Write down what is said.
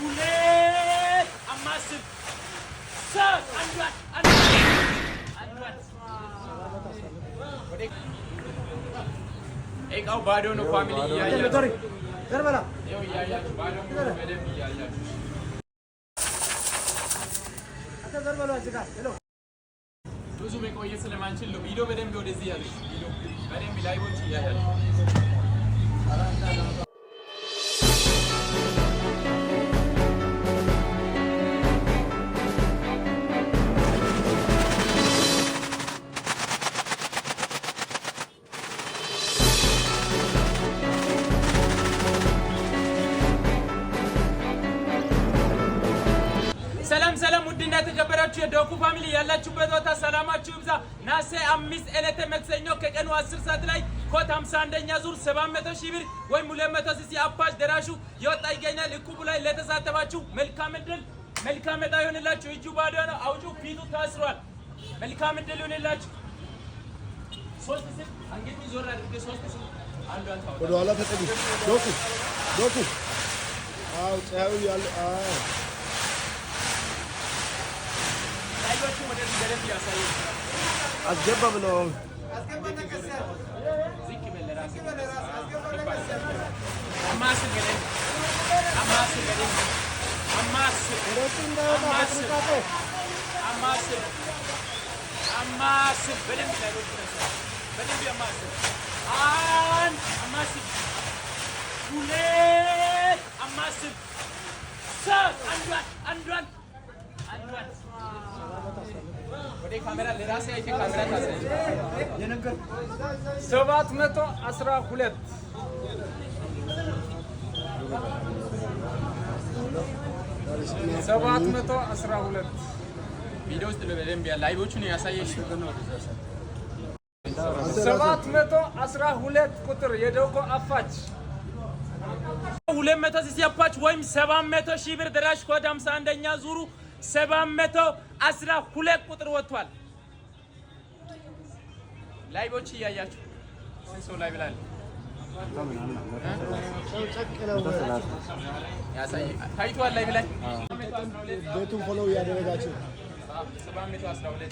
ሁለት አማስብ ሶስት አንዷን ኤቃው ባዶ ነው። ፋሚሊ ያያችሁ ዘርበላ ይኸው ያያችሁ ባዶ ነው። በደንብ ያያችሁ አታ ዘርበላ እዚህ ጋር ሄሎ ብዙ መቆየት ስለማንችል ነው። ቪዲዮ በደንብ ወደዚህ ያለች ቪዲዮ በደንብ ላይቮች ያያችሁ ሰላም ውድና የተከበራችሁ የዶኩ ፋሚሊ ያላችሁበት ቦታ ሰላማችሁ ይብዛ። ናሴ 5 ዕለተ መክሰኞ ከቀኑ 10 ሰዓት ላይ ኮት 51ኛ ዙር 700 ሺህ ብር ወይም 200 ሲሲ አፓች ደራሹ የወጣ ይገኛል። እኩቡ ላይ ለተሳተፋችሁ መልካም እድል፣ መልካም ዕጣ ይሁንላችሁ። እጁ ባዶ ነው፣ አውጩ ፊቱ ታስሯል። መልካም እድል ይሁንላችሁ። 3 ስል አንገት ዞር አድርገ 3 ስል አንዱ አንታው ወደ ኋላ ተጠጊ ዶኩ አው ጫው ያለ አይወቹ ወደ ደረጃ ያሳዩ አስገባ ብለው ዚክ በለራስ አማስ በደንብ ላይ በደንብ አማስ ሁለት አማስ ሶስት አንዷን ወደ ካሜራ ለራሴ አይቼ ካሜራ ታሳይ የነገር 712 ቪዲዮ ውስጥ በደንብ ላይቮቹን ያሳየሽ 712 ቁጥር የዶኮ አፋች 200 ሲሲ አፓች ወይም 700 ሺህ ብር ደራሽ ኮድ 51ኛ ዙሩ 712 ቁጥር ወጥቷል። ላይቮች እያያችሁ ስንት ሰው ላይ ብላል ያሳይ ታይቷል ላይ ብላይ ቤቱን ፎሎ ያደረጋችሁ 712